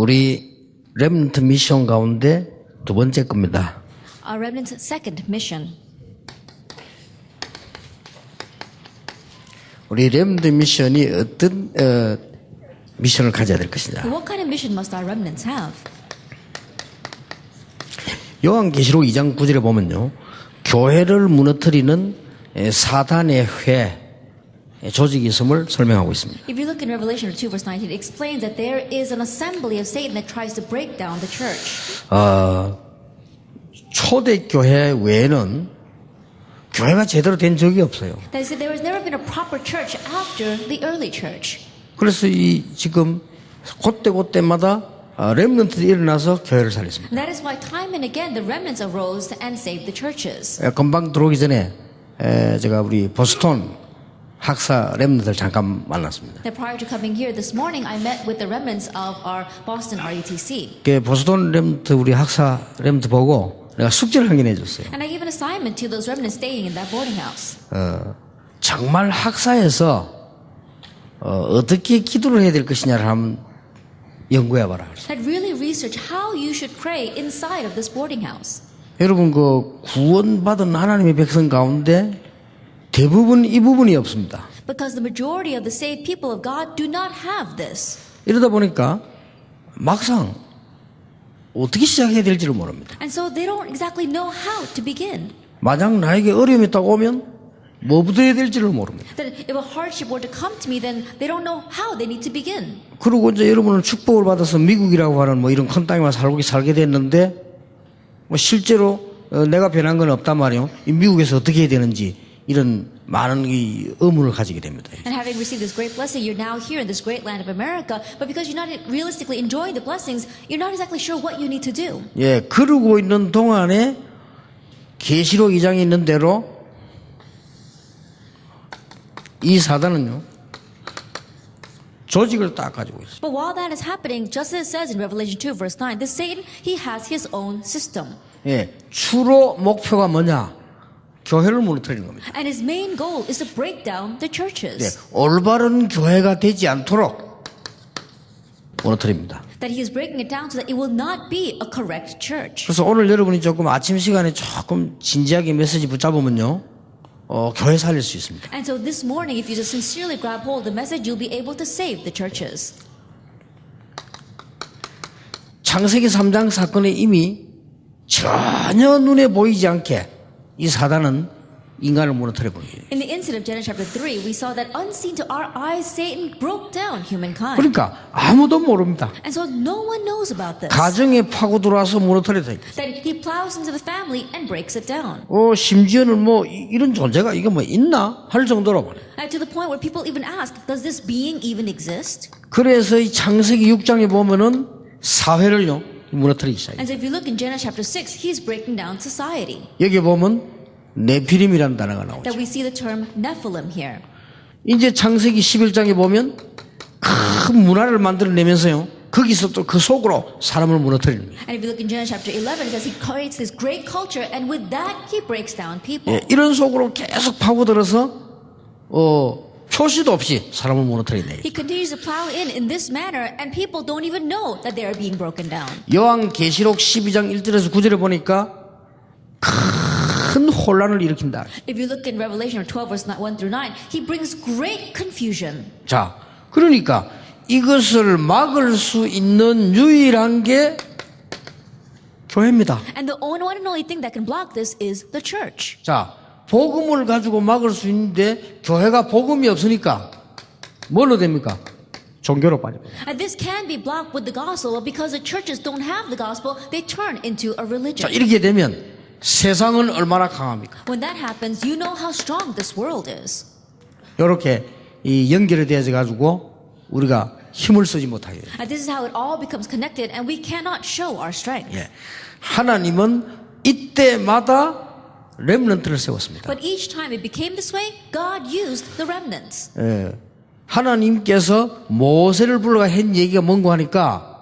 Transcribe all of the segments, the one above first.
우리 렘넌트 미션 가운데 두 번째 겁니다. Our remnant's second mission. 우리 렘넌트 미션이 어떤 미션을 가져야 될 것이냐. What kind of mission must our remnants have? 요한계시록 2장 9절에 보면요. 교회를 무너뜨리는 사단의 회 조직이 있음을 설명하고 있습니다. If you look in Revelation 2 verse 19, it explains that there is an assembly of Satan that tries to break down the church. 초대교회 외에는 교회가 제대로 된 적이 없어요. That is, there has never been a proper church after the early church. 그래서 지금 그때마다 렘넌트들이 일어나서 교회를 살렸습니다. And that is why time and again the remnants arose and saved the churches. 금방 들어오기 전에 제가 우리 보스턴 학사 렘넌트들 잠깐 만났습니다. That prior to coming here this morning, I met with the remnants of our Boston RUTC. 그 보스턴 렘넌트 우리 학사 렘넌트 보고 내가 숙제를 한 개 내줬어요. And I gave an assignment to those remnants staying in that boarding house. 정말 학사에서 어떻게 기도를 해야 될 것이냐를 한번 연구해봐라. That really research how you should pray inside of this boarding house. 여러분 그 구원받은 하나님의 백성 가운데 대부분 이 부분이 없습니다. Because the majority of the saved people of God do not have this. 이러다 보니까 막상 어떻게 시작해야 될지를 모릅니다. And so they don't exactly know how to begin. 만약 나에게 어려움이 딱 오면 뭐부터 해야 될지를 모릅니다. That if a hardship were to come to me, then they don't know how they need to begin. 그리고 이제 여러분은 축복을 받아서 미국이라고 하는 뭐 이런 큰 땅에만 살게 됐는데 뭐 실제로 내가 변한 건 없단 말이에요. 이 미국에서 어떻게 해야 되는지 이런 많은 이 의문을 가지게 됩니다. And having received this great blessing, you're now here in this great land of America, but because you're not realistically enjoying the blessings, you're not exactly sure what you need to do. 예, 그러고 있는 동안에 계시록 2장에 있는 대로 이 사단은요 조직을 딱 가지고 있어요. But while that is happening, just as it says in Revelation 2 verse 9, this Satan, he has his own system. 예, 주로 목표가 뭐냐? 교회를 무너뜨리는 겁니다. And his main goal is to break down the 예, churches. 올바른 교회가 되지 않도록 무너뜨립니다. That he is breaking it down so that it will not be a correct church. 그래서 오늘 여러분이 조금 아침 시간에 조금 진지하게 메시지 붙잡으면요, 교회 살릴 수 있습니다. And so this morning, if you just sincerely grab hold of the message, you'll be able to save the churches. 창세기 3장 사건에 이미 전혀 눈에 보이지 않게 이 사단은 인간을 무너뜨려 버려요. In the incident of Genesis chapter 3, we saw that unseen to our eyes, Satan broke down humankind. 그러니까 아무도 모릅니다. And so no one knows about this. 가정에 파고 들어와서 무너뜨려요. That he plows into the family and breaks it down. 심지어는 뭐 이런 존재가 이게 뭐 있나 할 정도로 말이에요. And to the point where people even ask, does this being even exist? 그래서 이 창세기 6장에 보면은 사회를요 무너뜨리기 시작해요. And so if you look in Genesis chapter 6, he's breaking down society. 여기 보면 네피림이라는 단어가 나오죠. That we see the term Nephilim here. 이제 창세기 11장에 보면 큰 문화를 만들어내면서요. 거기서 또 그 속으로 사람을 무너뜨리는 거예요. And if you look in Genesis chapter 11, it says he creates this great culture, and with that he breaks down people. 예, 이런 속으로 계속 파고들어서 표시도 없이 사람을 무너뜨리네. He continues to plow in this manner, and people don't even know that they are being broken down. 요한계시록 12장 1절에서 9절에 보니까 큰 혼란을 일으킨다. If you look in Revelation 12 verse 1 through 9, he brings great confusion. 자, 그러니까 이것을 막을 수 있는 유일한 게 교회입니다. And the one and only thing that can block this is the church. 자, 복음을 가지고 막을 수 있는데 교회가 복음이 없으니까 뭘로 됩니까? 종교로 빠집니다. And this can be blocked with the gospel, but because the churches don't have the gospel, they turn into a 자, religion. 이렇게 되면 세상은 얼마나 강합니까? When that happens, you know how strong this world is. 이렇게 이 연결이 되어져 가지고 우리가 힘을 쓰지 못하게 돼요. And this is how it all becomes connected, and we cannot show our strength. 예. 하나님은 이때마다 렘넌트를 세웠습니다. But each time it became this way, God used the remnants. 예. 하나님께서 모세를 불러가 한 얘기가 뭔고 하니까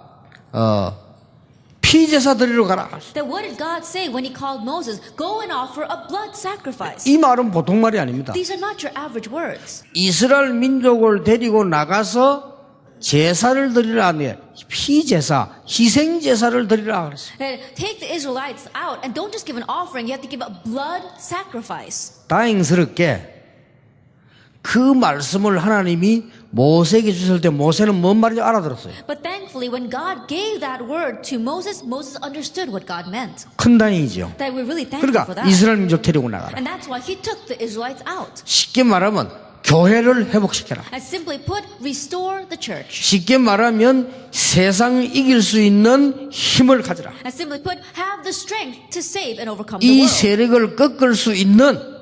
피제사 드리러 가라. That what did God say when he called Moses? Go and offer a blood sacrifice. 이 말은 보통 말이 아닙니다. These are not your average words. 이스라엘 민족을 데리고 나가서 제사를 드리라 하네. 피제사, 희생제사를 드리라 그랬어요. That take the Israelites out and don't just give an offering, you have to give a blood sacrifice. 다행스럽게 그 말씀을 하나님이 모세에게 주실 때 모세는 뭔 말인지 알아들었어요. But thankfully, when God gave that word to Moses, Moses understood what God meant. 큰 다행이죠. That we're really thankful for 그러니까 that. 이스라엘 민족 데리고 나가라. And that's why he took the Israelites out. 쉽게 말하면 교회를 회복시켜라. And simply put, restore the church. 쉽게 말하면 세상을 이길 수 있는 힘을 가져라. And simply put, have the strength to save and overcome the 이 world. 세력을 꺾을 수 있는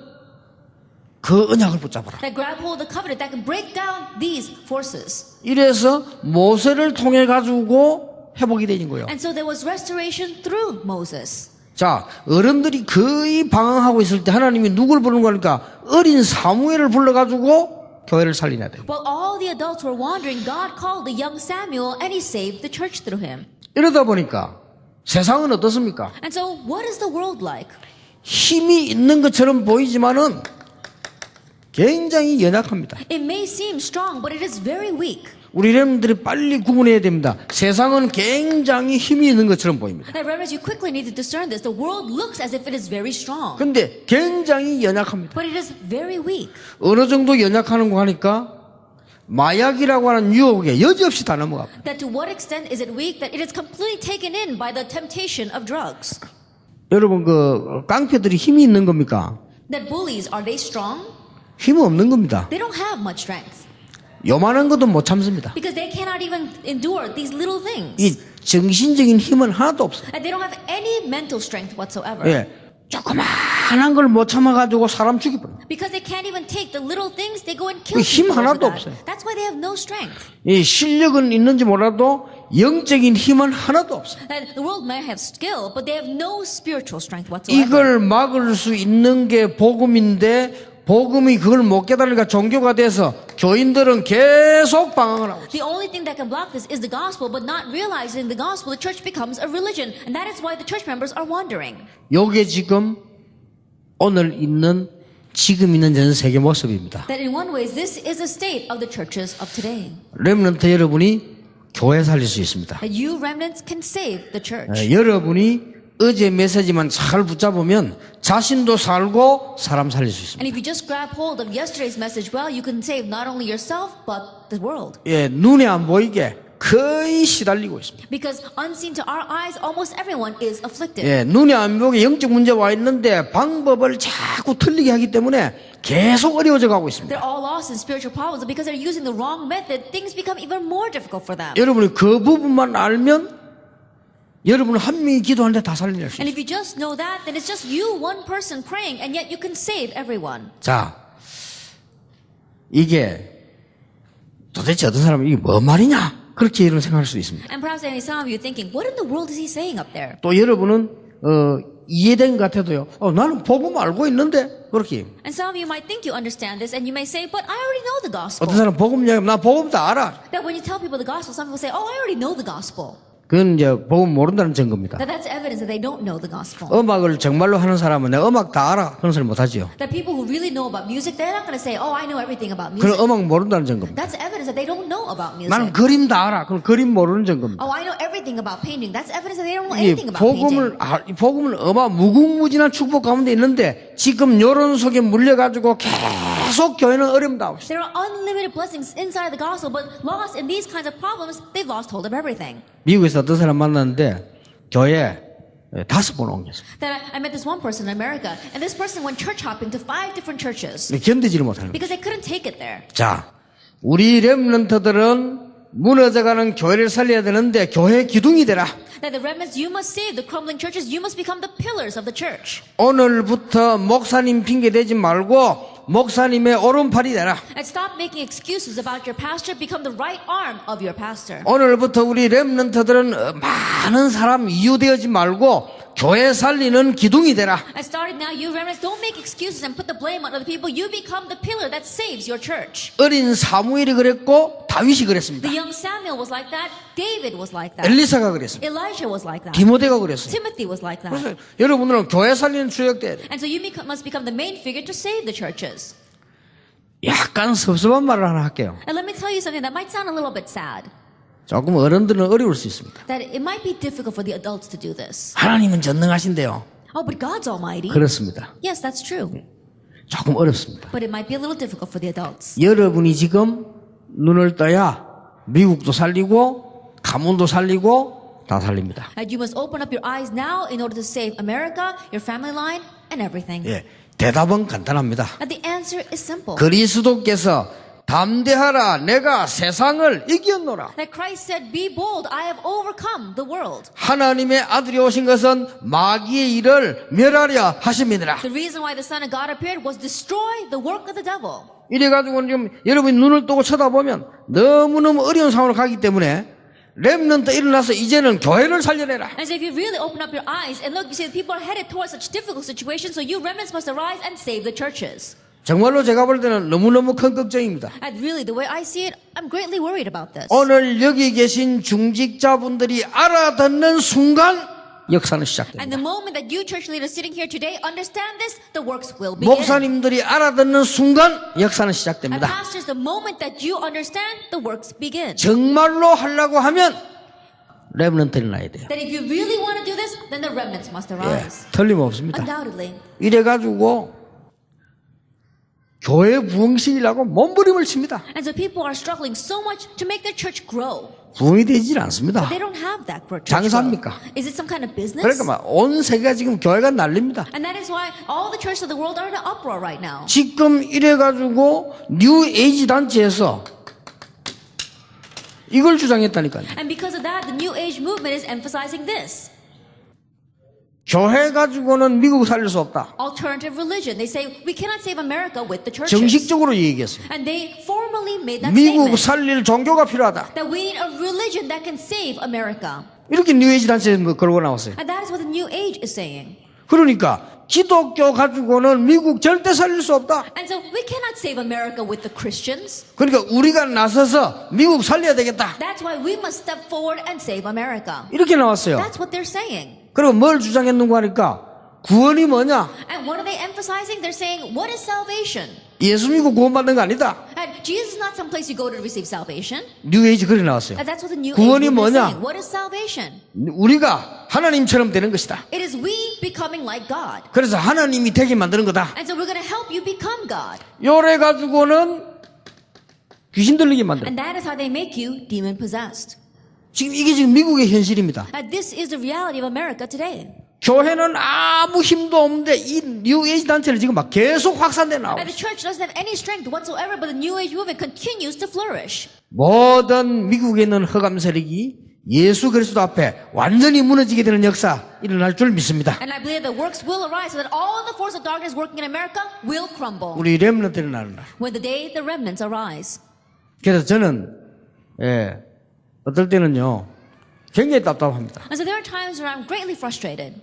그 언약을 붙잡아라. That grab hold of the covenant that can break down these forces. 이래서 모세를 통해 가지고 회복이 되는 거예요. And so there was restoration through Moses. 자, 어른들이 거의 방황하고 있을 때 하나님이 누굴 부르는 거니까 어린 사무엘을 불러가지고 교회를 살리나 돼요. While all the adults were wandering, God called the young Samuel and he saved the church through him. 이러다 보니까 세상은 어떻습니까? And so what is the world like? 힘이 있는 것처럼 보이지만은 굉장히 연약합니다. It may seem strong, but it is very weak. 우리 렘들이 빨리 구분해야 됩니다. 세상은 굉장히 힘이 있는 것처럼 보입니다. That reverends, you quickly need to discern this. The world looks as if it is very strong, 근데 굉장히 연약합니다. but it is very weak. 어느 정도 연약하는 거 하니까 마약이라고 하는 유혹에 여지없이 다 넘어갑니다. That to what extent is it weak? That it is completely taken in by the temptation of drugs. 여러분 그 깡패들이 힘이 있는 겁니까? That bullies, are they strong? 힘은 없는 겁니다. They don't have much strength 요만한 것도 못 참습니다. because they cannot even endure these little things. 이 정신적인 힘은 하나도 없어요. And they don't have any mental strength whatsoever. 예, 조그마한 걸 못 참아가지고 사람 죽여버려. Because they can't even take the little things, they go and kill 힘 people over 하나도 that. 없어요. That's why they have no strength. 이 실력은 있는지 몰라도 영적인 힘은 하나도 없어요. That the world may have skill, but they have no spiritual strength whatsoever. 이걸 막을 수 있는 게 복음인데 복음이 그걸 못 깨달으니까 종교가 돼서 교인들은 계속 방황을 하고 있어요. The only thing that can block this is the gospel, but not realizing the gospel, the church becomes a religion. And that is why the church members are wandering. 요게 지금 지금 있는 전 세계 모습입니다. That in one way, this is the state of the churches of today. 렘넌트 여러분이 교회 살릴 수 있습니다. That you remnants can save the church. 여러분이 어제 메시지만 잘 붙잡으면 자신도 살고 사람 살릴 수 있습니다. And if you just grab hold of yesterday's message well, you can save not only yourself, but the world. 예, 눈에 안 보이게 거의 시달리고 있습니다. Because unseen to our eyes, almost everyone is afflicted. 예, 눈에 안 보이게 영적 문제 와 있는데 방법을 자꾸 틀리게 하기 때문에 계속 어려워져 가고 있습니다. They're all lost in spiritual problems, and because they're using the wrong method, things become even more difficult for them. 여러분이 그 부분만 알면 여러분 한 명이 기도하는데 다 살릴 수 And 있어요. if you just know that, then it's just you, one person praying, and yet you can save everyone. 자, 이게 도대체 어떤 사람은 이게 뭔 말이냐? 그렇게 이런 생각할 수 있습니다. And perhaps some of you thinking, what in the world is he saying up there? 또 여러분은 이해된 것 같아도요. 나는 복음 알고 있는데 그렇게. And some of you might think you understand this, and you may say, but I already know the gospel. 어떤 사람 복음 이야기하면 나 복음 다 알아. That when you tell people the gospel, some people say, oh, I already know the gospel. 그건 이제 복음 모른다는 증거입니다. That that's evidence that they don't know the gospel. 음악을 정말로 하는 사람은 내가 음악 다 알아. 그런 소리 못 하지요. That people who really know about music, they're not going to say, oh, I know everything about 그건 music. 음악 모른다는 증거입니다. That's evidence that they don't know about music. 나는 그림 다 알아. 그럼 그림 모르는 증거입니다. Oh, I know everything about painting. That's evidence that they don't know 이 anything about painting. 복음은 무궁무진한 축복 가운데 있는데 지금 여론 속에 물려가지고 계속 교회는 어려움 당하고 있어요. There are unlimited blessings inside the gospel, but lost in these kinds of problems, they've lost hold of everything. 미국에서 어떤 사람 만났는데 교회 5번 옮겼어요. That I met this one person in America, and this person went church hopping to 5 different churches 견디지를 못하는 거예요. because they couldn't take it there. 자, 우리 렘넌트들은 무너져가는 교회를 살려야 되는데 교회 기둥이 되라. That the remnants, you must save the crumbling churches. You must become the pillars of the church. 오늘부터 목사님 핑계 대지 말고 목사님의 오른팔이 되라. And stop making excuses about your pastor. Become the right arm of your pastor. 오늘부터 우리 렘넌트들은 많은 사람 이유되지 말고 교회 살리는 기둥이 되라. And starting now, you remnants, don't make excuses and put the blame on other people. You become the pillar that saves your church. 어린 사무엘이 그랬고 다윗이 그랬습니다. The young Samuel was like that. David was like that. 엘리사가 그랬습니다. Elijah was like that. 디모데가 그랬어요. Timothy was like that. 그래서 여러분들은 교회 살리는 주역돼야 돼요. And so you must become the main figure to save the churches. 약간 섭섭한 말을 하나 할게요. And let me tell you something that might sound a little bit sad. 조금 어른들은 어려울 수 있습니다. That it might be difficult for the adults to do this. 하나님은 전능하신데요. Oh, but God's almighty. 그렇습니다. Yes, that's true. 조금 어렵습니다. But it might be a little difficult for the adults. 여러분이 지금 눈을 떠야 미국도 살리고 가문도 살리고 다 살립니다. And you must open up your eyes now in order to save America, your family line, and everything. 예, 대답은 간단합니다. And the answer is simple. 그리스도께서 담대하라 내가 세상을 이겼노라. That Christ said, "Be bold, I have overcome the world." 하나님의 아들이 오신 것은 마귀의 일을 멸하려 하심이니라. The reason why the Son of God appeared was destroy the work of the devil. 이래가지고 지금 여러분이 눈을 뜨고 쳐다보면 너무너무 어려운 상황으로 가기 때문에 렘넌트 일어나서 이제는 교회를 살려내라. And so if you really open up your eyes and look, you see that people are headed towards such difficult situations, so you remnants must arise and save the churches. 정말로 제가 볼 때는 너무너무 큰 걱정입니다. And really, the way I see it, I'm greatly worried about this. 오늘 여기 계신 중직자분들이 알아듣는 순간 역사는 And 시작됩니다. the moment that you church leaders sitting here today understand this, the works will begin. 목사님들이 알아듣는 순간 역사는 And 시작됩니다. pastors, the moment that you understand, the works begin. 정말로 하려고 하면 렘넌트를 나야 돼요. That if you really want to do this, then the remnants must 예, arise. 틀림없습니다. Undoubtedly. 이래가지고 교회 부흥시키려고 몸부림을 칩니다. And so people are struggling so much to make their church grow. 부흥이 되질 않습니다. But they don't have that for church 장사입니까? growth. Is it some kind of business? 그러니까 막 온 세계가 지금 교회가 난립니다. And that is why all the churches of the world are in an uproar right now. 지금 이래가지고 뉴 에이지 단체에서 이걸 주장했다니까요. And because of that, the New Age movement is emphasizing this. 교회 가지고는 미국 살릴 수 없다. Alternative religion. They say we cannot save America with the churches. 정식적으로 얘기했어요. And they formally made that 미국 statement. 살릴 종교가 필요하다. That we need a religion that can save America. 이렇게 뉴 에이지 단체에 걸고 나왔어요. And that is what the New Age is saying. 그러니까 기독교 가지고는 미국 절대 살릴 수 없다. And so we cannot save America with the Christians. 그러니까 우리가 나서서 미국 살려야 되겠다. That's why we must step forward and save America. 이렇게 나왔어요. That's what they're saying. 그리고 뭘 주장했는가 하니까 구원이 뭐냐? And what are they emphasizing? They're saying, what is salvation? 예수 믿고 구원받는 거 아니다. And Jesus is not some place you go to receive salvation. 뉴 에이지 그리 나왔어요. And that's what the New Age 구원이 movement is 뭐냐? saying. What is salvation? 우리가 하나님처럼 되는 것이다. It is we becoming like God. 그래서 하나님이 되게 만드는 거다. And so we're going to help you become God. 요래 가지고는 귀신 들리게 만들어. And that is how they make you demon possessed. 지금 이게 지금 미국의 현실입니다. And this is the reality of America today. 교회는 아무 힘도 없는데 이 뉴 에이지 단체를 지금 막 계속 확산돼 나오고 And the church doesn't have any strength whatsoever, but the New Age movement continues to flourish. 모든 미국에 있는 흑암 세력이 예수 그리스도 앞에 완전히 무너지게 되는 역사 일어날 줄 믿습니다. And I believe the works will arise so that all the force of darkness working in America will crumble 우리 렘넌트를 나는 날. when the day the remnants arise. 그래서 저는 어떨 때는요 굉장히 답답합니다. And so there are times where I'm greatly frustrated.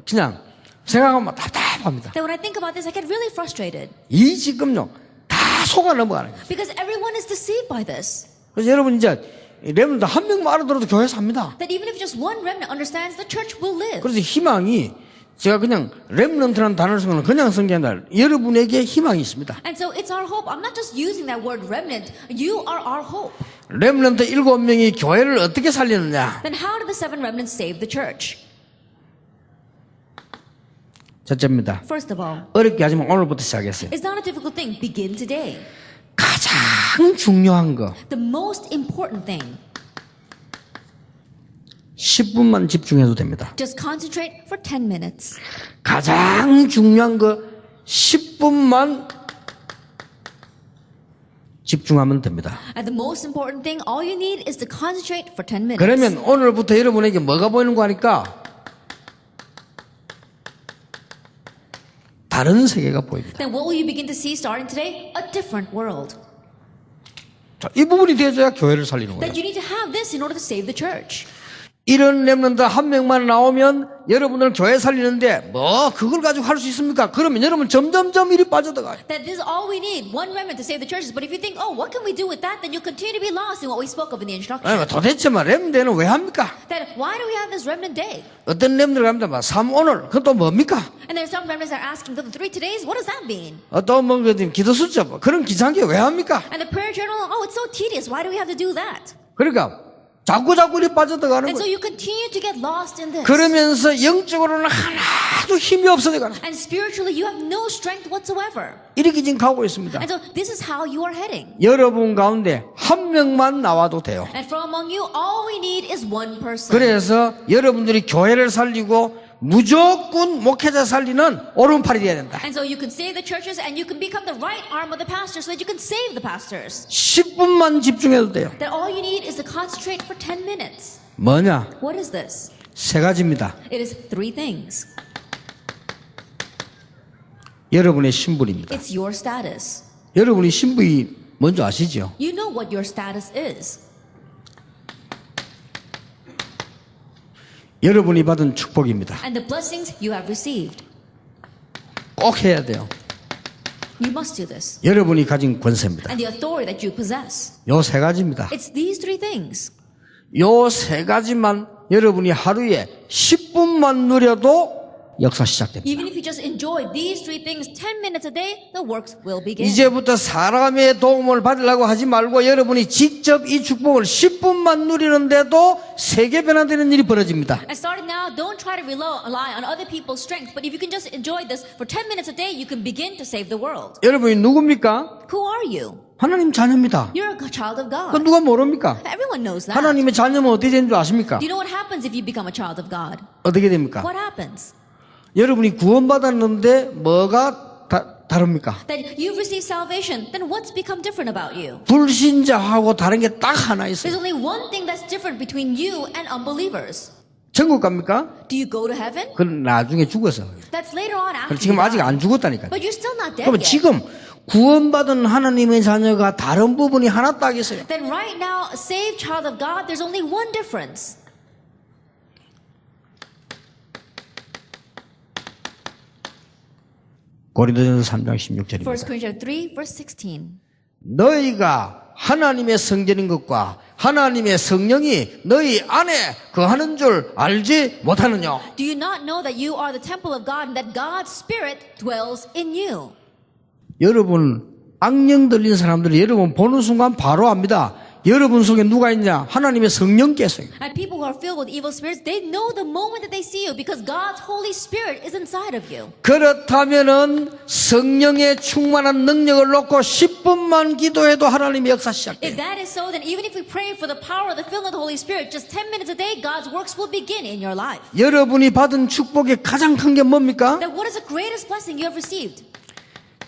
그냥 생각하면 답답합니다. That when I think about this, I get really frustrated 이 지금요 다 속아 넘어가는 거예요. because everyone is deceived by this. 그래서 여러분 이제 렘넌트 한 명만 알아들어도 교회 삽니다. That even if just one remnant understands, the church will live. 그래서 희망이 제가 그냥 렘넌트라는 단어를 쓰면 그냥 쓴 게 아니라 여러분에게 희망이 있습니다. And so it's our hope. I'm not just using that word remnant. You are our hope. 렘넌트 7명이 교회를 어떻게 살리느냐? Then how did the seven remnants save the church? 첫째입니다. First of all, 어렵게 하지만 오늘부터 시작했어요. it's not a difficult thing. Begin today. 가장 중요한 거 The most important thing. 10분만 집중해도 됩니다. Just concentrate for 10 minutes. 가장 중요한 거 10분만 집중하면 됩니다. And the most important thing, all you need is to concentrate for 10 minutes. 그러면 오늘부터 여러분에게 뭐가 보이는 거 하니까 다른 세계가 보입니다. Then what will you begin to see starting today? A different world. 자, 이 부분이 되어야 교회를 살리는 거예요. That you need to have this in order to save the church. 이런 렘넌트 한 명만 나오면 여러분들 교회 살리는데 뭐 그걸 가지고 할 수 있습니까? 그러면 여러분 점점점 일이 빠져들어가요. That this is all we need, one remnant to save the churches. But if you think, oh, what can we do with that? Then you continue to be lost in what we spoke of in the instruction. 아니, 도대체 렘넌트는 왜 합니까? That why do we have this remnant day? 어떤 렘넌트가 합니다. 3 오늘 그건 또 뭡니까? And there's some remnants that are asking, the 3 today's, what does that mean? 또 뭐 기도 숫자 그런 귀찮게 왜 합니까? And the prayer journal, oh, it's so tedious. Why do we have to do that? 그러니까 자꾸 일이 빠져들어가는 And so 거예요. you continue to get lost in this. 그러면서 영적으로는 하나도 힘이 없어져가는 거예요. And spiritually, you have no strength whatsoever. 이렇게 지금 가고 있습니다. And so this is how you are heading. 여러분 가운데 한 명만 나와도 돼요. And from among you, all we need is one person. 그래서 여러분들이 교회를 살리고 무조건 목회자 살리는 오른팔이 돼야 된다. And so you can save the churches and you can become the right arm of the pastor so that you can save the pastors. 10분만 집중해도 돼요. That all you need is to concentrate for 10 minutes. 뭐냐? What is this? 3가지입니다. It is 3 things. 여러분의 신분입니다. It's your status. 여러분이 신분이 뭔지 아시죠? You know what your status is. 여러분이 받은 축복입니다. And the blessings you have received. 꼭 해야 돼요. You must do this. 여러분이 가진 권세입니다. And the authority that you possess. 요 3가지입니다. It's these 3 things. 요 3가지만 여러분이 하루에 10분만 누려도 역사 시작됩니다. Even if you just enjoy these 3 things 10 minutes a day, the works will begin. 이제부터 사람의 도움을 받으려고 하지 말고 여러분이 직접 이 축복을 10분만 누리는데도 세계 변화되는 일이 벌어집니다. And starting now, don't try to rely on other people's strength, but if you can just enjoy this for 10 minutes a day, you can begin to save the world. 여러분이 누굽니까? Who are you? 하나님 자녀입니다. You're a child of 그 God. 누가 모릅니까? Everyone knows that. 하나님의 자녀면 어떻게 되는 줄 아십니까? Do you know what happens if you become a child of God? 어떻게 됩니까? What happens? 여러분이 구원받았는데 뭐가 다릅니까? That you've received salvation, then what's become different about you? 불신자하고 다른 게 딱 하나 There's 있어요. only one thing that's different between you and unbelievers. 천국 갑니까? Do you go to heaven? 그건 나중에 죽어서. That's later on after 지금 you 아직 die. 안 죽었다니까요. But you're still not dead 그러면 yet. 지금 구원받은 하나님의 자녀가 다른 부분이 하나 딱 있어요. Then right now, a saved child of God, there's only one difference. 고린도전서 3장 1 16절입니다. Corinthians 3, verse 16. 너희가 하나님의 성전인 것과 하나님의 성령이 너희 안에 거하는 줄 알지 못하느냐? Do you not know that you are the temple of God and that God's Spirit dwells in you? 여러분 악령 들린 사람들이 여러분 보는 순간 바로 압니다. 여러분 속에 누가 있냐? 하나님의 성령께서. And people who are filled with evil spirits, they know the moment that they see you because God's Holy Spirit is inside of you. 그렇다면은 성령의 충만한 능력을 놓고 10분만 기도해도 하나님의 역사 시작돼요. If that is so, then even if we pray for the power of the filling of the Holy Spirit, just 10 minutes a day, God's works will begin in your life. 여러분이 받은 축복의 가장 큰 게 뭡니까? Then what is the greatest blessing you have received?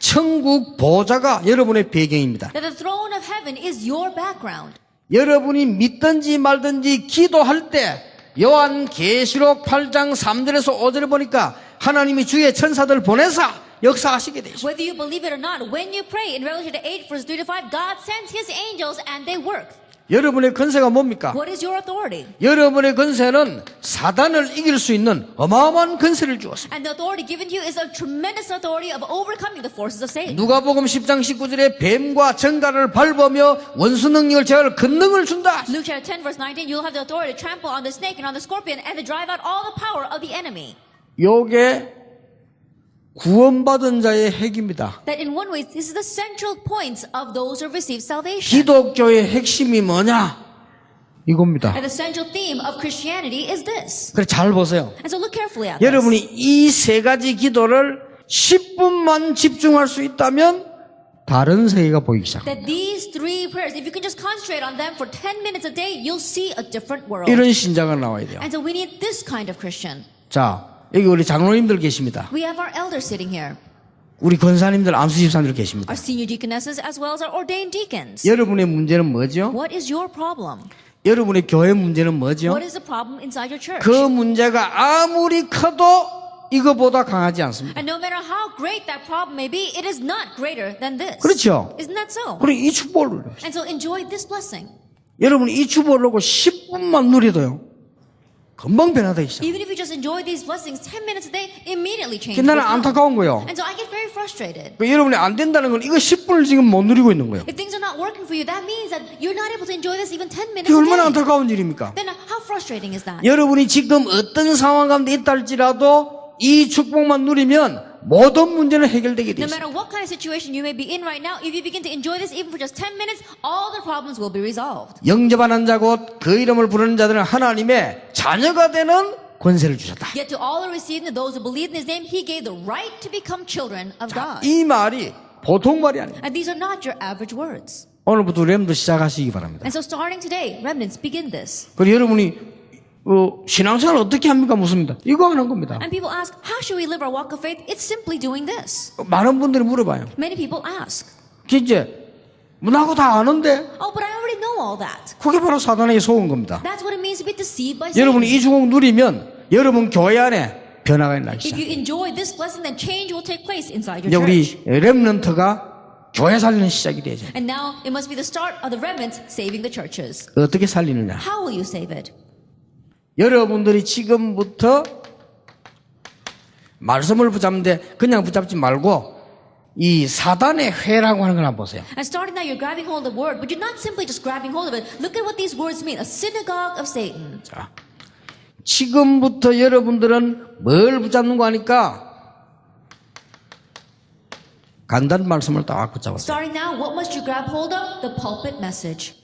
천국 보좌가 여러분의 배경입니다. That the throne of heaven is your background. 여러분이 믿든지 말든지 기도할 때 요한계시록 8장 3절에서 5절에 보니까 하나님이 주의 천사들 보내서 역사하시게 돼 있어요. Whether you believe it or not, when you pray in Revelation 8 verse 3 to 5, God sends His angels and they work. 여러분의 권세가 뭡니까? What is your authority? 여러분의 권세는 사단을 이길 수 있는 어마어마한 권세를 주었습니다. And the authority given to you is a tremendous authority of overcoming the forces of Satan. 누가복음 10장 19절에 뱀과 정갈을 밟으며 원수 능력을 제할 권능을 준다. Luke chapter 10 verse 19, you'll have the authority to trample on the snake and on the scorpion and to drive out all the power of the enemy. 요게 구원받은 자의 핵입니다. That in one way, this is the central points of those who receive salvation. 기독교의 핵심이 뭐냐? 이겁니다. And the central theme of Christianity is this. 그래 잘 보세요. And so look carefully at this. 여러분이 이 3가지 기도를 10분만 집중할 수 있다면 다른 세계가 보이기 시작합니다. That these 3 prayers, if you can just concentrate on them for 10 minutes a day, you'll see a different world. 이런 신자가 나와야 돼요. And so we need this kind of Christian. 자, 여기 우리 장로님들 계십니다. We have our elders sitting here, 우리 권사님들, 안수집사님들 계십니다. our senior deaconesses as well as our ordained deacons. 여러분의 문제는 뭐죠? What is your problem? 여러분의 교회 문제는 뭐죠? What is the problem inside your church? 그 문제가 아무리 커도 이거보다 강하지 않습니다. And no matter how great that problem may be, it is not greater than this. 그렇죠? Isn't that so? 그리고 이 축복을 And so enjoy this blessing. 여러분이 이 축복을 놓고 10분만 누려도요. 금방 변화되기 시작. Even if you just enjoy these blessings 10 minutes a day, immediately change. 나는 will come. 안타까운 거예요. And so I get very frustrated. 여러분이 안 된다는 건 이거 10분을 지금 못 누리고 있는 거예요. If things are not working for you, that means that you're not able to enjoy this even 10 minutes 그게 a 얼마나 day. 안타까운 일입니까? Then how frustrating is that? 여러분이 지금 어떤 상황 가운데 있다 할지라도 이 축복만 누리면 모든 문제는 해결되게 돼 No 있어요. matter what kind of situation you may be in right now, if you begin to enjoy this even for just 10 minutes, all the problems will be resolved. 영접한 자 곧 그 이름을 부르는 자들은 하나님의 자녀가 되는 권세를 주셨다. Yet to all who received and those who believed in his name, he gave the right to become children of God. 이 말이 보통 말이 아니에요. And these are not your average words. 오늘부터 램도 시작하시기 바랍니다. And so starting today, remnants, begin this. 그리고 여러분이 신앙생활 어떻게 합니까? 묻습니다. 이거 하는 겁니다. And people ask, how should we live our walk of faith? It's simply doing this. 많은 분들이 물어봐요. Many people ask, 이제 나하고 다 아는데 oh, but I already know all that. 그게 바로 사단에게 속은 겁니다. That's what it means to be deceived by 여러분이 Satan. 이 주공 누리면 여러분 교회 안에 변화가 나기 If 시작. you enjoy this blessing, then change will take place inside your 이제 church. 우리 렘넌트가 교회 살리는 시작이 되죠. And now it must be the start of the remnants saving the churches. 어떻게 살리느냐? How will you save it? 여러분들이 지금부터 말씀을 붙잡는데 그냥 붙잡지 말고 이 사단의 회라고 하는 걸 한번 보세요. And starting now, you're grabbing hold of the word, but you're not simply just grabbing hold of it. Look at what these words mean. A synagogue of Satan. 자, 지금부터 여러분들은 뭘 붙잡는 거 하니까 간단 말씀을 딱 붙잡았어요. Starting now, what must you grab hold of? The pulpit message.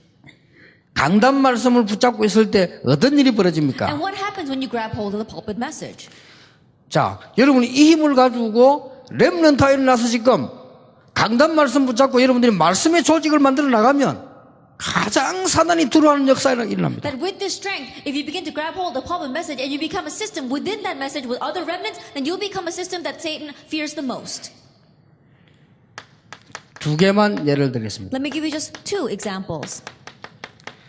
강단 말씀을 붙잡고 있을 때 어떤 일이 벌어집니까? And what happens when you grab hold of the pulpit message? 자, 여러분이 이 힘을 가지고 렘넌트가 일어나서 지금 강단 말씀 붙잡고 여러분들이 말씀의 조직을 만들어 나가면 가장 사단이 들어가는 역사가 일어납니다. That with this strength, if you begin to grab hold of the pulpit message and you become a system within that message with other remnants, then you'll become a system that Satan fears the most. 두 개만 예를 들겠습니다. Let me give you just two examples.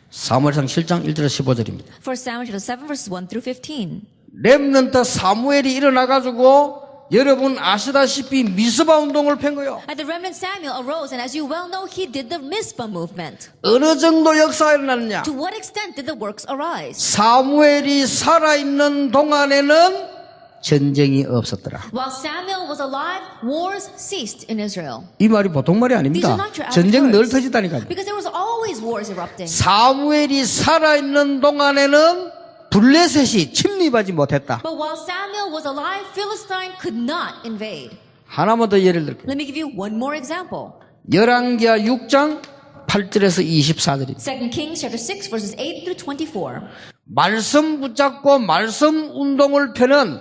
사무엘상 7장 1절에서 15절입니다. 1 Samuel chapter 7 verses 1 through 15. 렘넌트 사무엘이 일어나가지고 여러분 아시다시피 미스바 운동을 편 거예요. And the remnant Samuel arose, and as you well know, he did the Mizpah movement. 어느 정도 역사가 일어났느냐? To what extent did the works arise? 사무엘이 살아있는 동안에는 전쟁이 없었더라. While Samuel was alive, wars ceased in Israel. 이 말이 보통 말이 These 아닙니다. are not your average 전쟁 늘 words. 터지다니까요. Because there was always wars erupting. 사무엘이 살아있는 동안에는 블레셋이 침입하지 못했다. But while Samuel was alive, Philistine could not invade. 하나만 더 예를 들게요. Let me give you one more example. 열왕기하 6장 8절에서 24절입니다. 2 Kings chapter 6 verses 8 through 24. 말씀 붙잡고 말씀 운동을 펴는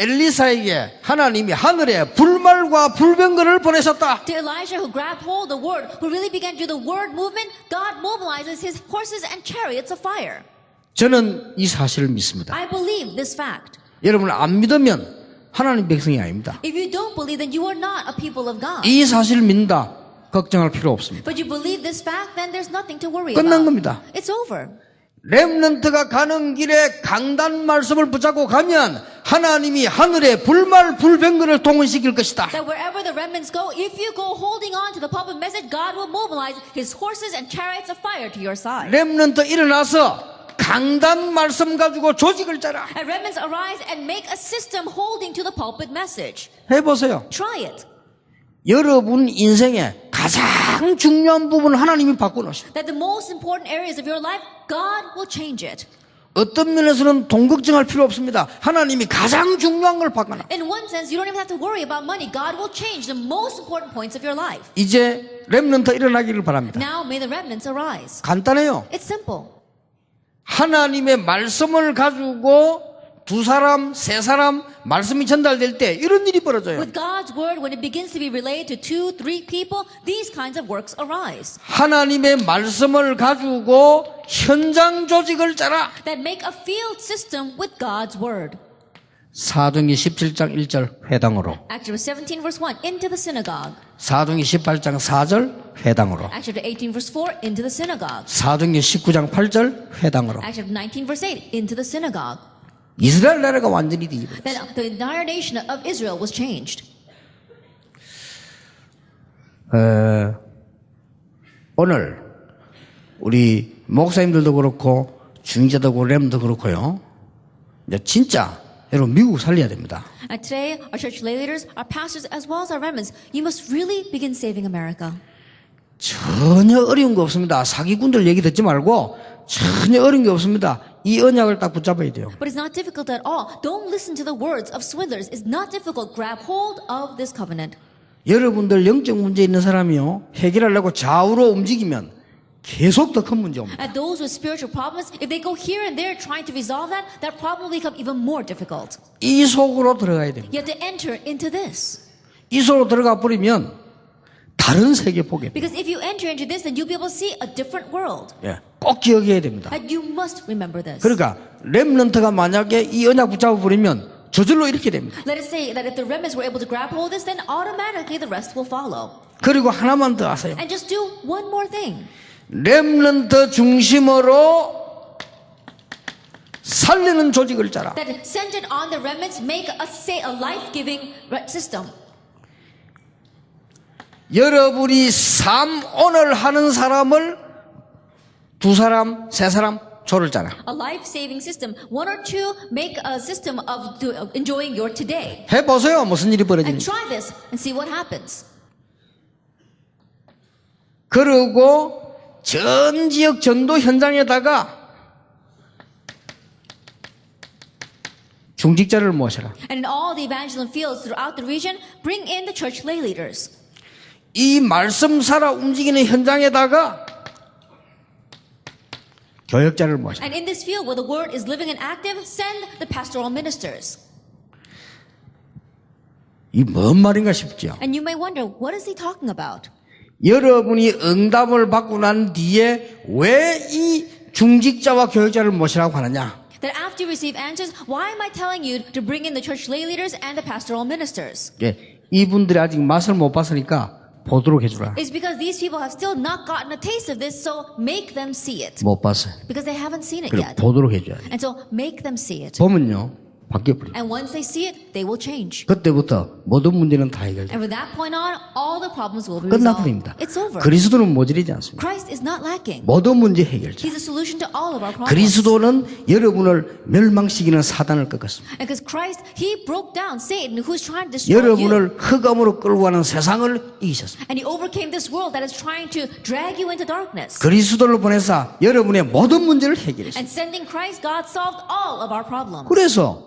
엘리사에게 하나님이 하늘에 불말과 불병거를 보내셨다. To Elijah who grabbed hold of the word, who really began to do the word movement, God mobilizes his horses and chariots of fire. 저는 이 사실을 믿습니다. I believe this fact. 여러분 안 믿으면 하나님 백성이 아닙니다. If you don't believe, then you are not a people of God. 이 사실을 믿는다. 걱정할 필요 없습니다. But you believe this fact, then there's nothing to worry 끝난 about. 겁니다. It's over. 렘넌트가 가는 길에 강단 말씀을 붙잡고 가면 하나님이 하늘에 불말 불병거를 동원시킬 것이다. That wherever the remnants go, if you go holding on to the pulpit message, God will mobilize his horses and chariots of fire to your side. 렘넌트 일어나서 강단 말씀 가지고 조직을 짜라. And remnants arise and make a system holding to the pulpit message. 해보세요. Try it. 여러분 인생의 가장 중요한 부분을 하나님이 바꿔놓으십니다. That the most important areas of your life, God will change it. 어떤 면에서는 돈 걱정할 필요 없습니다. 하나님이 가장 중요한 걸 바꿔놔. In one sense, you don't even have to worry about money. God will change the most important points of your life. 이제 렘넌트 일어나기를 바랍니다. Now may the remnants arise. 간단해요. It's simple. 하나님의 말씀을 가지고 두 사람, 세 사람 말씀이 전달될 때 이런 일이 벌어져요. With God's word, when it begins to be relayed to 2, 3 people, these kinds of works arise. 하나님의 말씀을 가지고 현장 조직을 짜라. That make a field system with God's word. 사도행전 17장 1절 회당으로. Acts chapter 17 verse 1, into the synagogue. 사도행전 18장 4절 회당으로. Acts chapter 18 verse 4, into the synagogue. 사도행전 19장 8절 회당으로. Acts chapter 19 verse 8, into the synagogue. 이스라엘 나라가 완전히 뒤집어졌어요. Then the entire nation of Israel was changed. 오늘 우리 목사님들도 그렇고 중재도 그렇고 렘도 그렇고요. 이제 진짜 여러분 미국 살려야 됩니다. And today, our church lay leaders, our pastors, as well as our remnants, you must really begin saving America. 전혀 어려운 거 없습니다. 사기꾼들 얘기 듣지 말고 전혀 어려운 게 없습니다. 이 언약을 딱 붙잡아야 돼요. But it's not difficult at all. Don't listen to the words of swindlers. It's not difficult. Grab hold of this covenant. 여러분들 영적 문제 있는 사람이요 해결하려고 좌우로 움직이면 계속 더 큰 문제 옵니다. And those with spiritual problems, if they go here and there trying to resolve that, that problem will become even more difficult. 이 속으로 들어가야 됩니다. You have to enter into this. 이 속으로 들어가 버리면 다른 세계 보게 돼요. Because if you enter into this, then you'll be able to see a different world. 예, 꼭 기억해야 됩니다. And you must remember this. 그러니까 렘넌트가 만약에 이 언약 붙잡아 버리면 저절로 이렇게 됩니다. Let us say that if the remnants were able to grab hold of this, then automatically the rest will follow. 그리고 하나만 더 하세요. And just do one more thing. 렘넌트 중심으로 살리는 조직을 짜라. That centered on the remnants, make a life-giving system. 여러분이 삶 오늘 하는 사람을 두 사람, 세 사람 조를 짜라. A life-saving system. One or two make a system of enjoying your today. 해보세요. 무슨 일이 And 벌어지는지. try this and see what happens. 그리고 전 지역 전도 현장에다가 중직자를 모셔라. And in all the evangelism fields throughout the region, bring in the church lay leaders. 이 말씀 살아 움직이는 현장에다가 교역자를 모셔라. And in this field where the word is living and active, send the pastoral ministers. 이 뭔 말인가 싶죠. And you may wonder, what is he talking about? 여러분이 응답을 받고 난 뒤에 왜 이 중직자와 교역자를 모시라고 하느냐? That after you receive answers, why am I telling you to bring in the church lay leaders and the pastoral ministers? 예, 이분들이 아직 맛을 못 봤으니까 보도록 해주라. It's because these people have still not gotten a taste of this, so make them see it. 못 봤어요. Because they haven't seen it 그래 yet. 보도록 해줘야 돼. And so make them see it. 보면요 바뀌어버려. And once they see it, they will change. 그때부터 모든 문제는 다 해결돼. And from that point on, all the problems will be resolved. 끝나버립니다. It's over. 그리스도는 모자리지 않습니다. Christ is not lacking. 모든 문제 해결자. He's a solution to all of our problems. 그리스도는 여러분을 멸망시키는 사단을 꺾었습니다. And because Christ, He broke down Satan who is trying to destroy you. 여러분을 흑암으로 끌고 가는 세상을 이기셨습니다. And He overcame this world that is trying to drag you into darkness. 그리스도를 보내사 여러분의 모든 문제를 해결했습니다. And sending Christ, God solved all of our problems. 그래서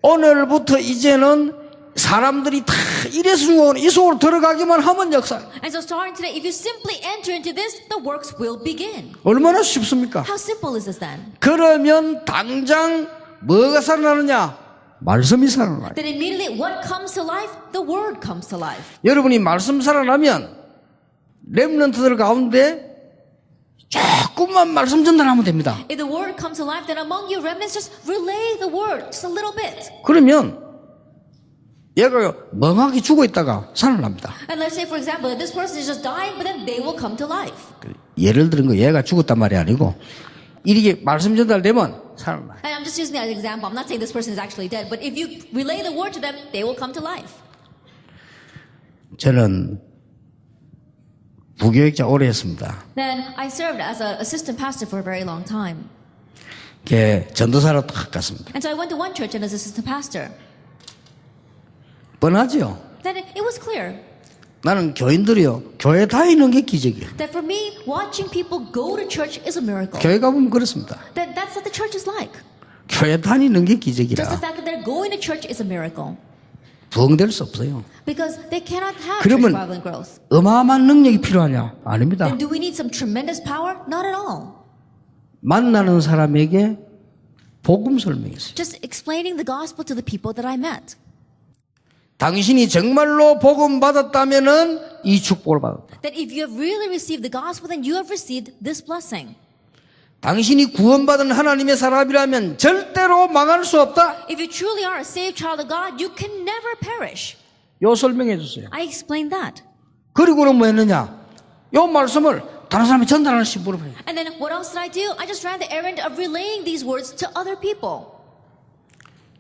오늘부터 이제는 사람들이 다 이래서 중요한 이 속으로 들어가기만 하면 역사. And so starting today, if you simply enter into this, the works will begin. 얼마나 쉽습니까? How simple is this then? 그러면 당장 뭐가 살아나느냐? 말씀이 살아나요. Then immediately what comes to life? The word comes to life. 여러분이 말씀 살아나면 렘넌트들 가운데 조금만 말씀 전달하면 됩니다. If the word comes to life, then among you remnants, just relay the word just a little bit. 그러면 얘가 멍하게 죽어 있다가 살아납니다. And let's say, for example, that this person is just dying, but then they will come to life. 예를 들은 거 얘가 죽었단 말이 아니고 이렇게 말씀 전달되면 살아나요. And I'm just using that as an example. I'm not saying this person is actually dead, but if you relay the word to them, they will come to life. 저는 부교육자 오래 했습니다. Then I served as an assistant pastor for a very long time. 전도사로 딱 갔습니다. And so I went to one church and as assistant pastor. 뻔하죠. Then it was clear 나는 교인들이요 교회 다니는 게 기적이에요. that for me, watching people go to church is a miracle. 교회 가보면 그렇습니다. That's what the church is like. 교회 다니는 게 Just the 기적이라 fact that they're going to church is a miracle. 부흥될 수 없어요. Because they cannot have church 그러면 revival and growth. 어마어마한 능력이 필요하냐? 아닙니다. Then do we need some tremendous power? Not at all. 만나는 사람에게 복음 설명했어요. Just explaining the gospel to the people that I met. 당신이 정말로 복음 받았다면은 이 축복을 받았다. That if you have really received the gospel, then you have received this blessing. 당신이 구원받은 하나님의 사람이라면 절대로 망할 수 없다. If you truly are a saved child of God, you can never perish. 요 설명해 주세요. I explained that. 그리고는 뭐 했느냐? 요 말씀을 다른 사람이 전달하는 식으로 해요. And then what else did I do? I just ran the errand of relaying these words to other people.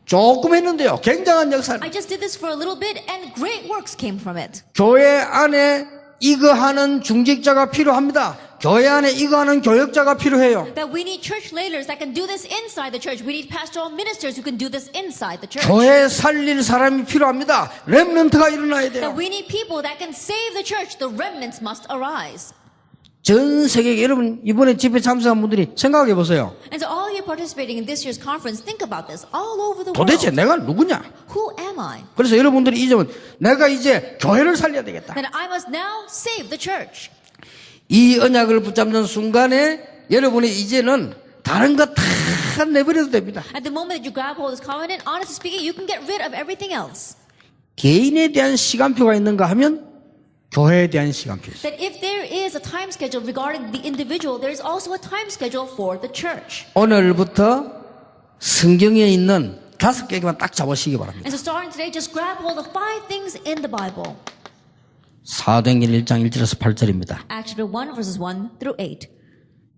조금 했는데요. 굉장한 역사를. I just did this for a little bit and great works came from it. 교회 안에 이거 하는 중직자가 필요합니다. 교회 안에 이거 하는 교역자가 필요해요. That we need church leaders that can do this inside the church. We need pastoral ministers who can do this inside the church. 교회 살릴 사람이 필요합니다. 렘넌트가 일어나야 돼요. That we need people that can save the church. The remnants must arise. 전 세계 여러분 이번에 집회 참석한 분들이 생각해 보세요. And so all of you participating in this year's conference, think about this. All over the 도대체 world. 내가 누구냐? Who am I? 그래서 여러분들이 이제는 내가 이제 교회를 살려야 되겠다. That I must now save the church. 이 언약을 붙잡는 순간에 여러분이 이제는 다른 거 다 내버려도 됩니다. At the moment that you grab hold of this covenant, honestly speaking, you can get rid of everything else. 개인에 대한 시간표가 있는가 하면 교회에 대한 시간표 있어요. That if there is a time schedule regarding the individual, there is also a time schedule for the church. 오늘부터 성경에 있는 5개만 딱 잡으시기 바랍니다. And so starting today, just grab hold of 5 things in the Bible. 사도행전 1장 1절에서 8절입니다. Acts chapter 1, verses 1 through 8.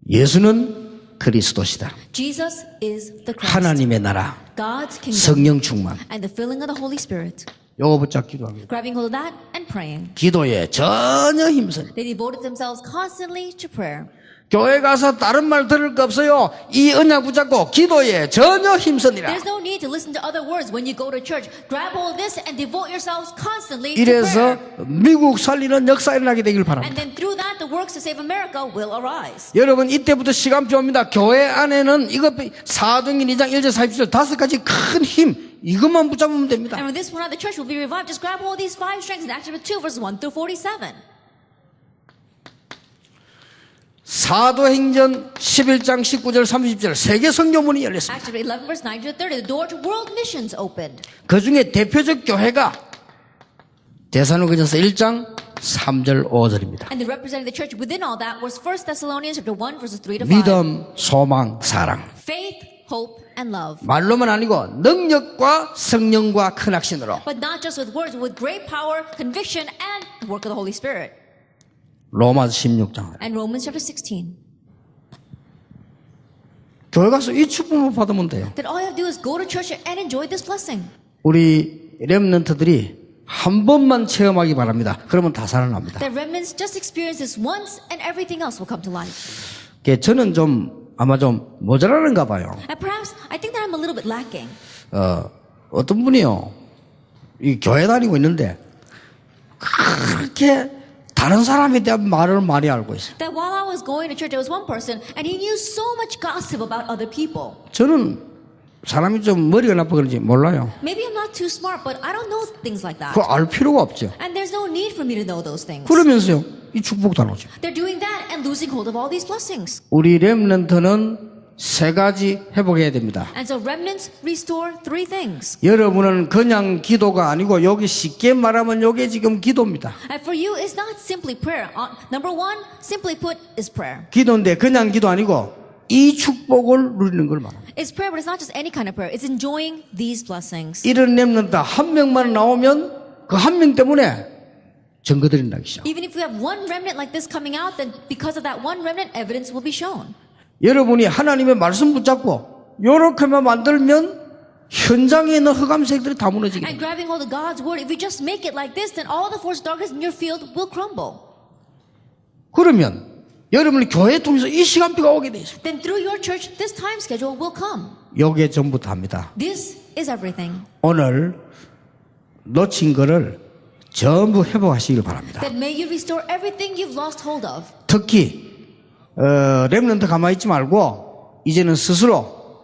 예수는 그리스도시다. Jesus is the Christ. 하나님의 나라, God's kingdom. 성령 충만. And the filling of the Holy Spirit. 요거 붙잡 기도합니다. Grabbing hold of that and praying. 기도에 전혀 힘쓰. They devoted themselves constantly to prayer. 교회 가서 다른 말 들을 거 없어요. 이 언약 붙잡고 기도에 전혀 힘쓰니라. There's no need to listen to other words when you go to church. Grab hold of this and devote yourselves constantly to 이래서 prayer. 미국 살리는 역사 일어나게 되길 And 바랍니다. then through that, the works to save America will arise. 여러분 이때부터 시간표입니다. 교회 안에는 이거 사도행전 2장 1절 40절 5가지 큰 힘 이것만 붙잡으면 됩니다. And when this one out, the church will be revived. Just grab all these 5 strengths in Acts chapter 2, verses 1 through 47. 사도행전 11장 19절 30절 세계 선교문이 열렸습니다. Acts chapter 11, verse 9 to 30, the door to world missions opened. 그 중에 대표적 교회가 데살로니가전서 1장 3절 5절입니다. And the representing the church within all that was 1 Thessalonians chapter 1, verses 3 to 5. 믿음, 소망, 사랑. Faith, hope, and love. 말로만 아니고 능력과 성령과 큰 확신으로. But not just with words, but with great power, conviction, and the work of the Holy Spirit. 로마서 16장. And Romans chapter 16. 교회 가서 이 축복을 받으면 돼요. That all you have to do is go to church and enjoy this blessing. 우리 렘넌트들이 한 번만 체험하기 바랍니다. 그러면 다 살아납니다. That remnants just experience this once and everything else will come to life. 저는 좀 아마 좀 모자라는가 봐요. And perhaps I think that I'm a little bit lacking. 어떤 분이요, 이 교회 다니고 있는데 그렇게 다른 사람에 대한 말을 많이 알고 있어요. That while I was going to church, there was one person and he knew so much gossip about other people. 저는 사람이 좀 머리가 나빠 그런지 몰라요. Maybe I'm not too smart, but I don't know things like that. 그거 알 필요가 없죠. And there's no need for me to know those things. 그러면서요, 이 축복 다 놓죠. They're doing that and losing hold of all these blessings. 우리 렘넌트는 3가지 회복해야 됩니다. And so remnants restore 3 things. 여러분은 그냥 기도가 아니고 여기 쉽게 말하면 이게 지금 기도입니다. And for you, it's not simply prayer. Number 1, simply put, is prayer. 기도인데 그냥 기도 아니고 이 축복을 누리는 걸 말합니다. It's prayer, but it's not just any kind of prayer. It's enjoying these blessings. 이런 렘넌트 한 명만 나오면 그 한 명 때문에 증거들이 나기 시작. Even if we have one remnant like this coming out, then because of that one remnant, evidence will be shown. 여러분이 하나님의 말씀 붙잡고 요렇게만 만들면 현장에 있는 흑암색들이 다 무너지게 And 됩니다. grabbing hold of God's word, if you just make it like this, then all the force of darkness in your field will crumble. 그러면 여러분이 교회 통해서 이 시간표가 오게 돼 있습니다. Then through your church, this time schedule will come. 요게 전부 다입니다. This is everything. 오늘 놓친 거를 전부 회복하시길 바랍니다. That may you restore everything you've lost hold of. 특히 렘넌트 가만히 있지 말고 이제는 스스로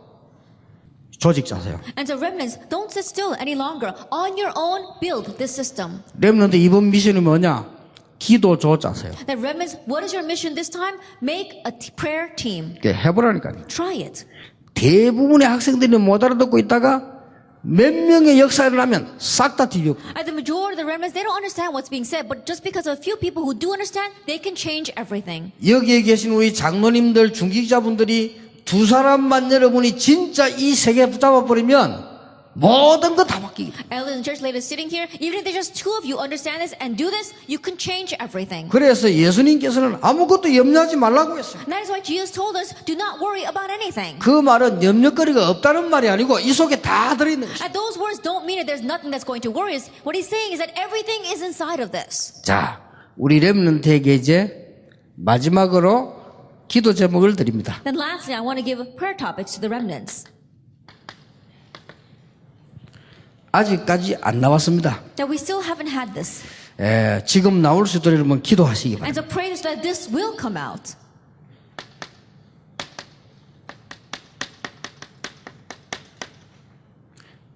조직 짜세요. And so remnants, don't sit still any longer. On your own, build this system. 렘넌트 이번 미션이 뭐냐? 기도조 짜세요. That remnants, what is your mission this time? Make a prayer team. 해보라니까요. Try it. 대부분의 학생들이 못 알아듣고 있다가 몇 명의 역사를 하면 싹 다 뒤집어. And the majority of the remnants, they don't understand what's being said, but just because of a few people who do understand, they can change everything. 여기에 계신 우리 장로님들, 중직자분들이 2사람만 여러분이 진짜 이 세계 붙잡아버리면 모든 거 다 바뀌게 돼. Elders and church leaders sitting here, even if there's just 2 of you understand this and do this, you can change everything. 그래서 예수님께서는 아무것도 염려하지 말라고 했어요. And that is why Jesus told us, do not worry about anything. 그 말은 염려거리가 없다는 말이 아니고 이 속에 다 들어있는 것이죠. And those words don't mean that there's nothing that's going to worry us. What he's saying is that everything is inside of this. 자, 우리 렘넌트에게 이제 마지막으로 기도 제목을 드립니다. Then lastly, I want to give prayer topics to the remnants. 아직까지 안 나왔습니다. That we still haven't had this. 지금 나올 수 있도록 여러분 기도하시기 And 바랍니다. so pray that this will come out.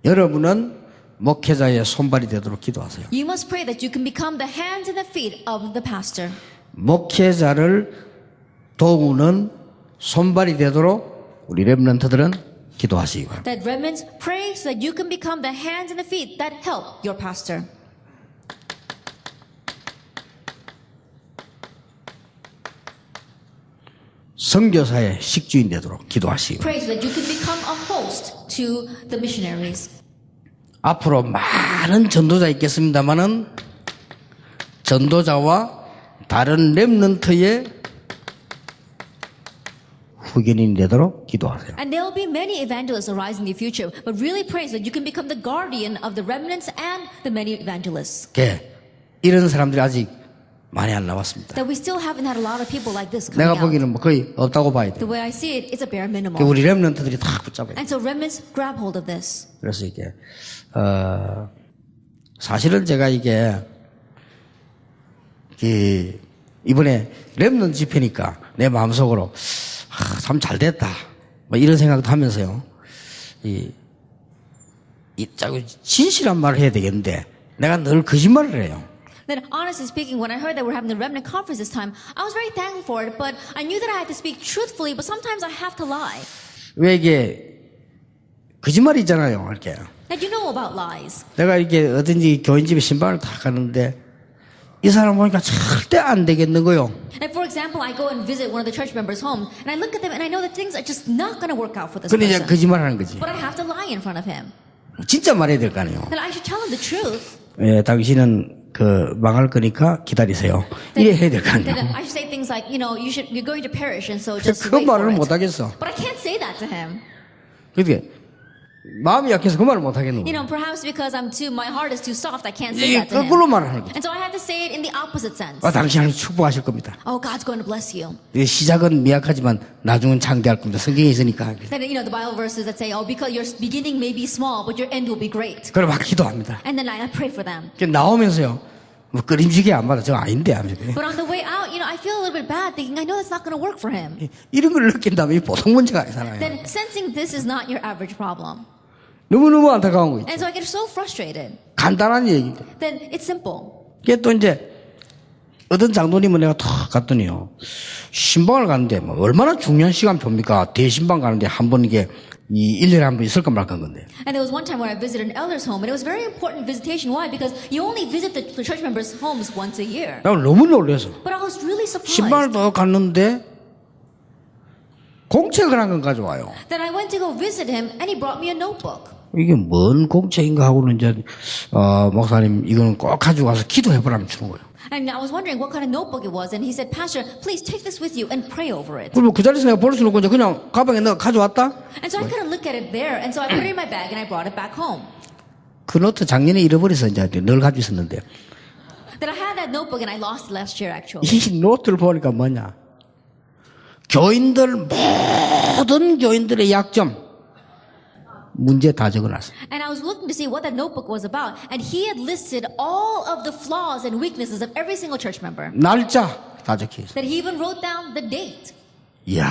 여러분은 목회자의 손발이 되도록 기도하세요. You must pray that you can become the hands and the feet of the pastor. 목회자를 도우는 손발이 되도록 우리 렘넌트들은 기도하시기 바랍니다. That remnants pray so that you can become the hands and the feet that help your pastor. 선교사의 식주인 되도록 기도하시기 바랍니다. Pray so that you can become a host to the missionaries. 앞으로 많은 전도자 있겠습니다만은 전도자와 다른 렘넌트의 후견인이 되도록 기도하세요. And there will be many evangelists arise in the future, but really pray so that you can become the guardian of the remnants and the many evangelists. 이런 사람들이 아직 많이 안 나왔습니다. That we still haven't had a lot of people like this coming 내가 out. 보기에는 뭐 거의 없다고 봐야 The 돼요. way I see it, it's a bare minimum. 우리 렘넌트들이 다 붙잡아요. And so remnants grab hold of this. 그래서 이게 사실은 제가 이게 이번에 렘넌트 집회니까 내 마음속으로 참 잘됐다 뭐 이런 생각도 하면서요. 자꾸 진실한 말을 해야 되겠는데 내가 늘 거짓말을 해요. Then, honestly speaking, when I heard that we're having the remnant conference this time, I was very thankful for it, but I knew that I had to speak truthfully, but sometimes I have to lie. 왜 이게 거짓말이 있잖아요. 이렇게 And you know about lies. 내가 이렇게 어딘지 교인집에 신방을 다 가는데 이 사람 보니까 절대 안 되겠는 거요. And for example, I go and visit one of the church members' home, and I look at them and I know that things are just not going to work out for this 근데 이제 person. 거짓말하는 거지. But I have to lie in front of him. 진짜 말해야 될 거 아니에요. Then I should tell him the truth. 당신은 망할 거니까 기다리세요. 이래 해야 될 거 Then 아니에요. I should say things like, you're going to perish, and so just 그 wait for 말을 it. 못 하겠어. But I can't say that to him. 그게 마음이 약해서 그 말을 못 하겠는 거예요. Perhaps because my heart is too soft, I can't say 이게 that to him. 거꾸로 말하는 거죠. And so I have to say it in the opposite sense. 당신을 축복하실 겁니다. Oh, God's going to bless you. 시작은 미약하지만 나중은 장대할 겁니다. 성경에 있으니까. Then, the Bible verses that say, oh, because your beginning may be small, but your end will be great. 그럼 막 기도합니다. And then I pray for them. 나오면서요. 뭐 끄림지게 안 받아. 저거 아닌데. But on the way out, I feel a little bit bad thinking, I know that's not going to work for him. 이런 걸 느낀다면 이 보통 문제가 아니잖아요. Then sensing this is not your average problem. 너무너무 안타까운 거 있죠. And so I get so frustrated. 간단한 얘기인데. Then it's simple. 이게 또 이제 어떤 장로님은 내가 탁 갔더니요. 신방을 가는데 뭐 얼마나 중요한 시간표입니까? 대신방 가는데 한 번 이게 1년에 한 번 있을까 말까 건데. And there was one time where I visited an elder's home, and it was very important visitation. Why? Because you only visit the church members' homes once a year. 나 너무 놀라서. But I was really surprised. 신방을 더 갔는데 공책을 한 건 가져와요. Then I went to go visit him, and he brought me a notebook. 이게 뭔 공책인가 하고는 이제 목사님 이거는 꼭 가지고 가서 기도해보라면 주는 거예요. And I was wondering what kind of notebook it was, and he said, Pastor, please take this with you and pray over it. 그럼 그 자리에서 내가 볼 수는 없고 이제 그냥 가방에 넣어 가져왔다? And so I couldn't look at it there, and so I put it in my bag and I brought it back home. 그 노트 작년에 잃어버려서 이제 늘 가지고 있었는데 Then I had that notebook and I lost it last year actually. 이 노트를 보니까 뭐냐? 모든 교인들의 약점 문제 다 적어놨어요. And I was looking to see what that notebook was about, and he had listed all of the flaws and weaknesses of every single church member. 날짜 다 적혀있어요. That he even wrote down the date. 이야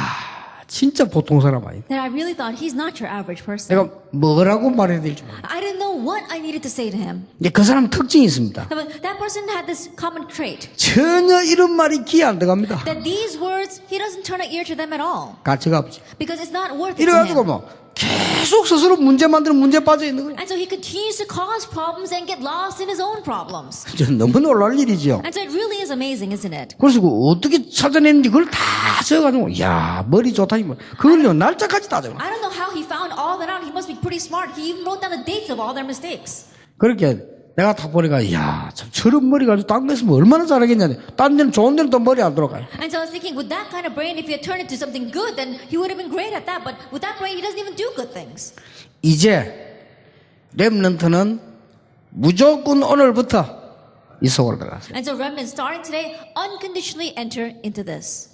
진짜 보통 사람 아니에요. That I really thought he's not your average person. 내가 뭐라고 말해야 될지 모르겠어요. I didn't know what I needed to say to him. 그 사람 특징이 있습니다. But that person had this common trait. 전혀 이런 말이 귀에 안 들어갑니다. That these words, he doesn't turn an ear to them at all. 가치가 없지. Because it's not worth it to 이래가지고 him. 뭐 계속 스스로 문제 만드는 문제 빠져 있는 거예요. And so he continues to cause problems and get lost in his own problems. 너무 놀랄 일이죠. And so it really is amazing, isn't it? 그래서 어떻게 찾아냈는지 그걸 다 적어가지고 야 머리 좋다 이 말. 그걸요 날짜까지 다 적어. I don't know how he found all that out. He must be pretty smart. He even wrote down the dates of all their mistakes. 그렇게 내가 딱 보니까 야 참 저런 머리 가지고 딴 거 했으면 얼마나 잘하겠냐. 딴 데는 좋은 데는 또 머리 안 들어가요. And so I was thinking, with that kind of brain, if he had turned it to something good, then he would have been great at that. But with that brain, he doesn't even do good things. 이제 렘넌트는 무조건 오늘부터 이 속으로 들어가세요. And so remnants starting today unconditionally enter into this.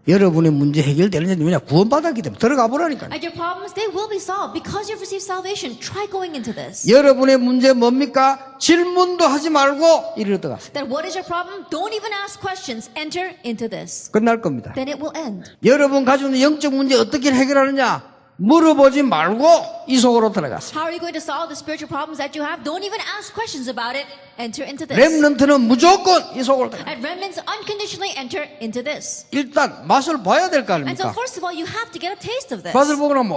여러분의 문제 해결되느냐 왜냐 구원받았기 때문에 들어가 보라니까요. And your problems, they will be solved because you've received salvation. Try going into this. 여러분의 문제 뭡니까? 질문도 하지 말고 이리로 들어가세요. That what is your problem? Don't even ask questions. Enter into this. 끝날 겁니다. Then it will end. 여러분 가지고 있는 영적 문제 어떻게 해결하느냐? 물어보지 말고 이 속으로 들어가세요. How are you going to solve the spiritual problems that you have? Don't even ask questions about it. Enter into this. 렘넌트는 무조건 이 속으로 들어가세요. And remnants unconditionally enter into this. 일단 맛을 봐야 될 거 And so 아닙니까? first of all, you have to get a taste of this. 맛을 보고 나면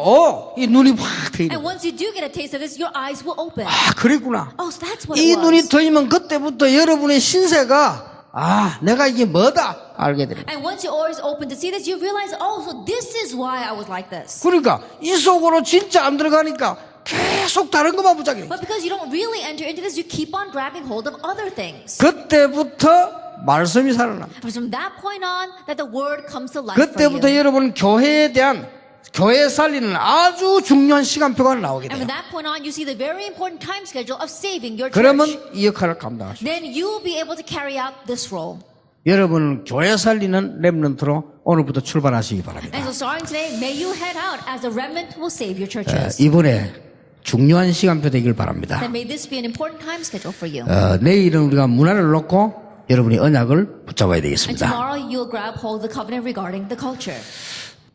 이 눈이 확 트이네. And once you do get a taste of this, your eyes will open. 그랬구나. Oh, so that's what 이 it 눈이 was. 트이면 그때부터 여러분의 신세가 내가 이게 뭐다 알게 됩니다. And once your eyes open to see this, you realize, oh, so this is why I was like this. 그러니까 이 속으로 진짜 안 들어가니까 계속 다른 것만 붙잡게 돼. But because you don't really enter into this, you keep on grabbing hold of other things. 그때부터 말씀이 살아납니다. And from that point on, that the word comes to life for 그때부터 you. 여러분 교회에 대한 교회 살리는 아주 중요한 시간표가 나오게 And 돼요. from that point on, you see the very important time schedule of saving your 그러면 church. 이 역할을 감당하시죠. Then you will be able to carry out this role. 여러분은 교회 살리는 렘넌트로 오늘부터 출발하시기 바랍니다. And so starting today, may you head out as a remnant who will save your churches. 이번에 중요한 시간표 되길 바랍니다. Then may this be an important time schedule for you. 내일은 우리가 문화를 놓고 여러분이 언약을 붙잡아야 And 되겠습니다. tomorrow you'll grab hold of the covenant regarding the culture.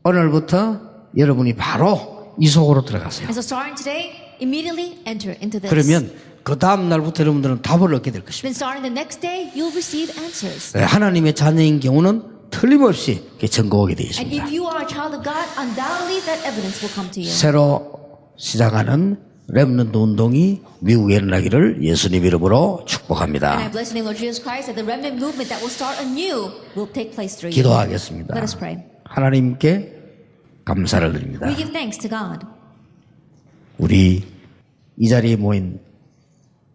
오늘부터 여러분이 바로 이 속으로 들어가세요. And so starting today, immediately enter into this. 그러면 그 다음 날부터 여러분들은 답을 얻게 될 것입니다. Then starting the next day, you'll receive answers. 하나님의 자녀인 경우는 틀림없이 증거하게 되어 And 있습니다. if you are a child of God, undoubtedly that evidence will come to you. 새로 시작하는 렘넌트 운동이 미국에 일어나기를 예수님 이름으로 And I 축복합니다. bless in the name of Jesus Christ that the remnant movement that will start anew will take place through you. 기도하겠습니다. Let us pray. 하나님께 감사를 드립니다. We give thanks to God. 우리 이 자리에 모인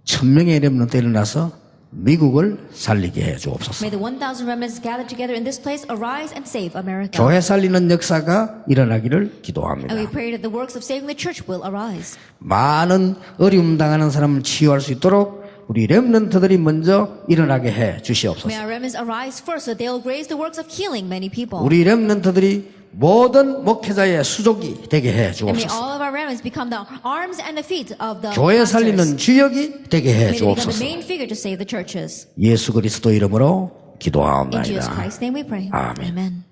1000명의 렘넌트 일어나서 미국을 살리게 해 주옵소서. May the 1,000 remnants gathered together in this place arise and save America. 교회 살리는 역사가 일어나기를 And we 기도합니다. pray that the works of saving the church will arise. 많은 어려움 당하는 사람을 치유할 수 있도록 우리 렘넌트들이 먼저 일어나게 해 주시옵소서. May our remnants arise first so they will graze the works of healing many people. 우리 렘넌트들이 모든 목회자의 수족이 되게 해 And may 주옵소서. all of our remnants become the arms and the feet of the 교회 pastors. 살리는 주역이 되게 해 May they become the 주옵소서. main figure to save the churches. 예수 그리스도 이름으로 In 기도하옵나이다. Jesus Christ's name we pray. 아멘. Amen.